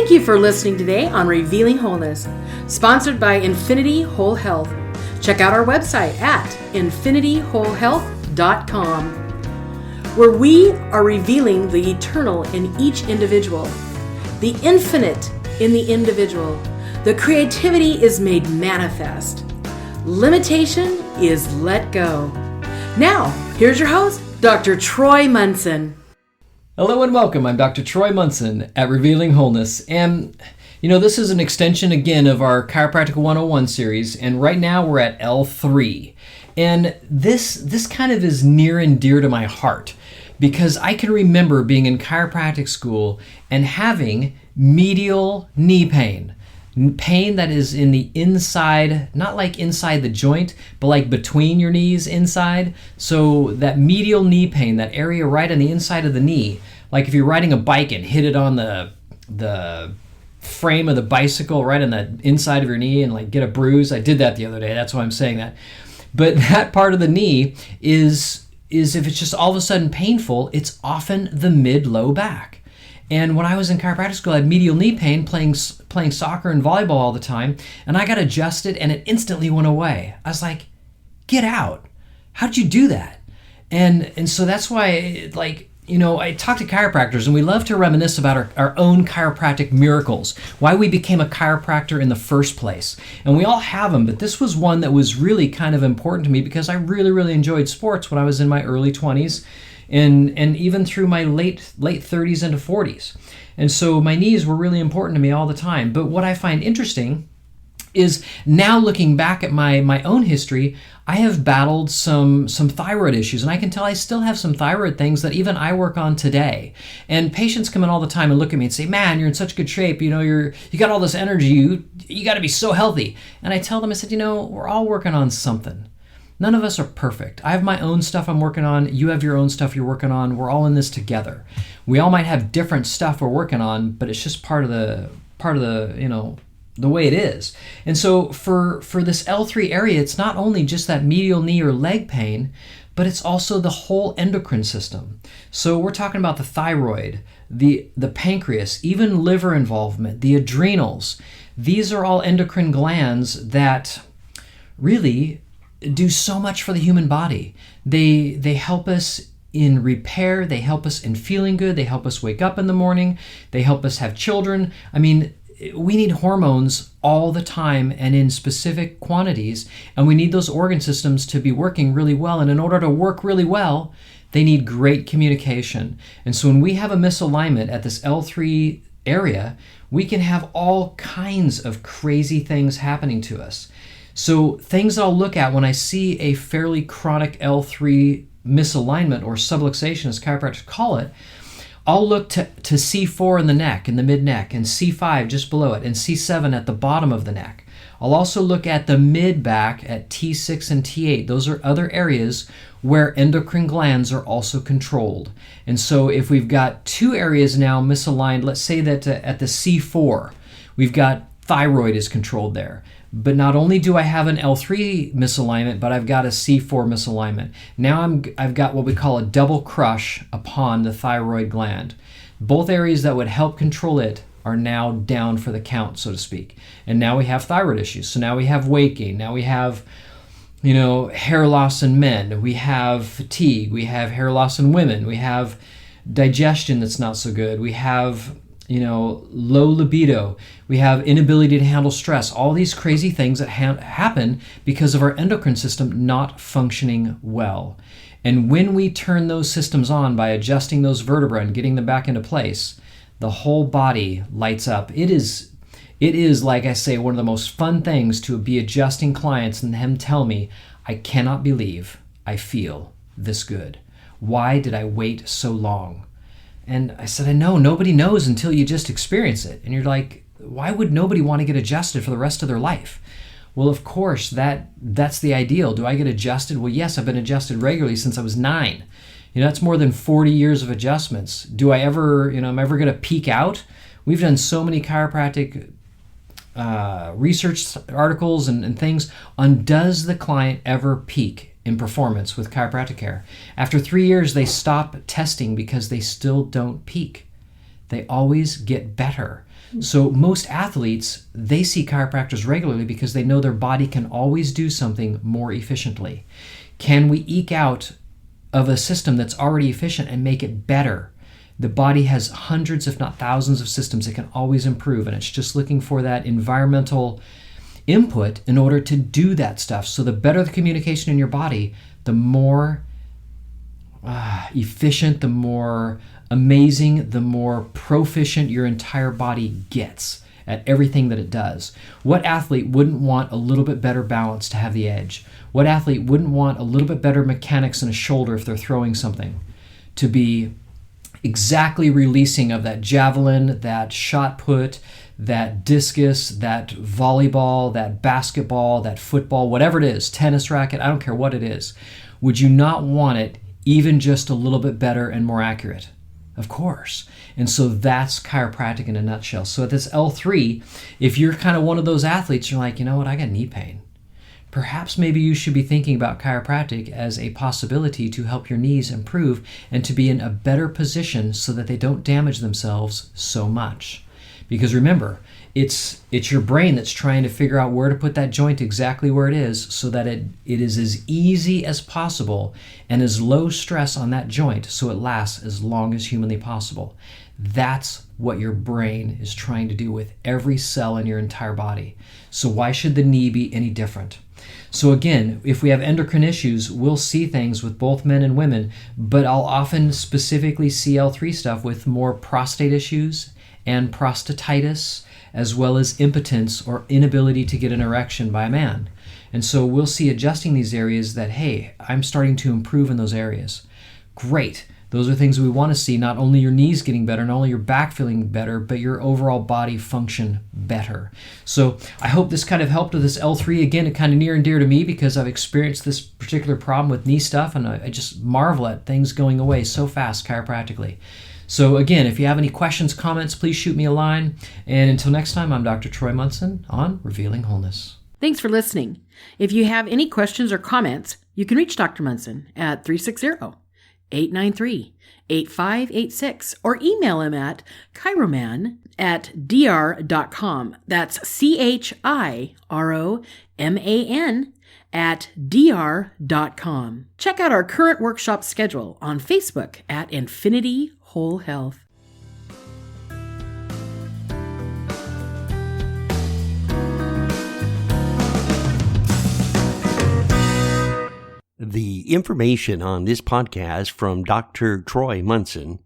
Thank you for listening today on Revealing Wholeness, sponsored by Infinity Whole Health. Check out our website at infinityWholeHealth.com, where we are revealing the eternal in each individual, the infinite in the individual. The creativity is made manifest. Limitation is let go. Now, here's your host, Dr. Troy Munson. Hello and welcome. I'm Dr. Troy Munson at Revealing Wholeness. And, this is an extension again of our Chiropractic 101 series. And right now we're at L3. And this kind of is near and dear to my heart because I can remember being in chiropractic school and having medial knee pain. Pain that is in the inside, not like inside the joint, but like between your knees inside. So that medial knee pain, that area right on the inside of the knee, like if you're riding a bike and hit it on the frame of the bicycle right on the inside of your knee and like get a bruise. I did that the other day. That's why I'm saying that. But that part of the knee is if it's just all of a sudden painful, it's often the mid-low back. And when I was in chiropractic school, I had medial knee pain playing soccer and volleyball all the time, and I got adjusted and it instantly went away. I was like, get out. How'd you do that? And so that's why, I talk to chiropractors and we love to reminisce about our own chiropractic miracles, why we became a chiropractor in the first place. And we all have them, but this was one that was really kind of important to me because I really, really enjoyed sports when I was in my early 20s. And even through my late 30s into 40s. And so my knees were really important to me all the time. But what I find interesting is now looking back at my own history, I have battled some thyroid issues. And I can tell I still have some thyroid things that even I work on today. And patients come in all the time and look at me and say, man, you're in such good shape. You got all this energy. You got to be so healthy. And I tell them, I said, we're all working on something. None of us are perfect. I have my own stuff I'm working on. You have your own stuff you're working on. We're all in this together. We all might have different stuff we're working on, but it's just part of the the way it is. And so for this L3 area, it's not only just that medial knee or leg pain, but it's also the whole endocrine system. So we're talking about the thyroid, the pancreas, even liver involvement, the adrenals. These are all endocrine glands that really do so much for the human body. They help us in repair, they help us in feeling good, they help us wake up in the morning, they help us have children. I mean, we need hormones all the time and in specific quantities, and we need those organ systems to be working really well. And in order to work really well, they need great communication. And so when we have a misalignment at this L3 area, we can have all kinds of crazy things happening to us. So things I'll look at when I see a fairly chronic L3 misalignment or subluxation, as chiropractors call it, I'll look to C4 in the neck, in the mid-neck, and C5 just below it, and C7 at the bottom of the neck. I'll also look at the mid-back at T6 and T8. Those are other areas where endocrine glands are also controlled. And so if we've got two areas now misaligned, let's say that at the C4, we've got thyroid is controlled there. But not only do I have an L3 misalignment, but I've got a C4 misalignment. Now I've got what we call a double crush upon the thyroid gland. Both areas that would help control it are now down for the count, so to speak. And now we have thyroid issues. So now we have weight gain. Now we have, hair loss in men. We have fatigue. We have hair loss in women. We have digestion that's not so good. We have low libido. We have inability to handle stress. All these crazy things that happen because of our endocrine system not functioning well. And when we turn those systems on by adjusting those vertebrae and getting them back into place, the whole body lights up. It is, like I say, one of the most fun things to be adjusting clients and them tell me, I cannot believe I feel this good. Why did I wait so long? And I said, I know, nobody knows until you just experience it. And you're like, why would nobody want to get adjusted for the rest of their life? Well, of course, that's the ideal. Do I get adjusted? Well, yes, I've been adjusted regularly since I was 9. That's more than 40 years of adjustments. Do I ever, am I ever going to peak out? We've done so many chiropractic research articles and things on does the client ever peak in performance with chiropractic care. After 3 years, they stop testing because they still don't peak. they always get better. So most athletes, they see chiropractors regularly because they know their body can always do something more efficiently. Can we eke out of a system that's already efficient and make it better? The body has hundreds, if not thousands, of systems it can always improve, and it's just looking for that environmental input in order to do that stuff. So the better the communication in your body, the more efficient, the more amazing, the more proficient your entire body gets at everything that it does. What athlete wouldn't want a little bit better balance to have the edge? What athlete wouldn't want a little bit better mechanics in a shoulder if they're throwing something? To be exactly releasing of that javelin, that shot put, that discus, that volleyball, that basketball, that football, whatever it is, tennis racket, I don't care what it is. Would you not want it even just a little bit better and more accurate? Of course. And so that's chiropractic in a nutshell. So at this L3, if you're kind of one of those athletes, you're like, you know what, I got knee pain. Perhaps maybe you should be thinking about chiropractic as a possibility to help your knees improve and to be in a better position so that they don't damage themselves so much. Because remember, it's your brain that's trying to figure out where to put that joint exactly where it is so that it is as easy as possible and as low stress on that joint so it lasts as long as humanly possible. That's what your brain is trying to do with every cell in your entire body. So why should the knee be any different? So again, if we have endocrine issues, we'll see things with both men and women, but I'll often specifically see L3 stuff with more prostate issues and prostatitis, as well as impotence or inability to get an erection by a man. And so we'll see adjusting these areas that, hey, I'm starting to improve in those areas. Great. Those are things we want to see, not only your knees getting better, not only your back feeling better, but your overall body function better. So I hope this kind of helped with this L3. Again, it kind of near and dear to me because I've experienced this particular problem with knee stuff, and I just marvel at things going away so fast chiropractically. So again, if you have any questions, comments, please shoot me a line. And until next time, I'm Dr. Troy Munson on Revealing Wholeness. Thanks for listening. If you have any questions or comments, you can reach Dr. Munson at 360-893-8586 or email him at chiroman@dr.com. That's chiroman@dr.com. Check out our current workshop schedule on Facebook at Infinity Whole Health. The information on this podcast from Dr. Troy Munson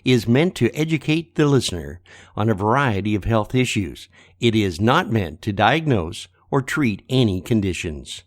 is meant to educate the listener on a variety of health issues. It is not meant to diagnose or treat any conditions.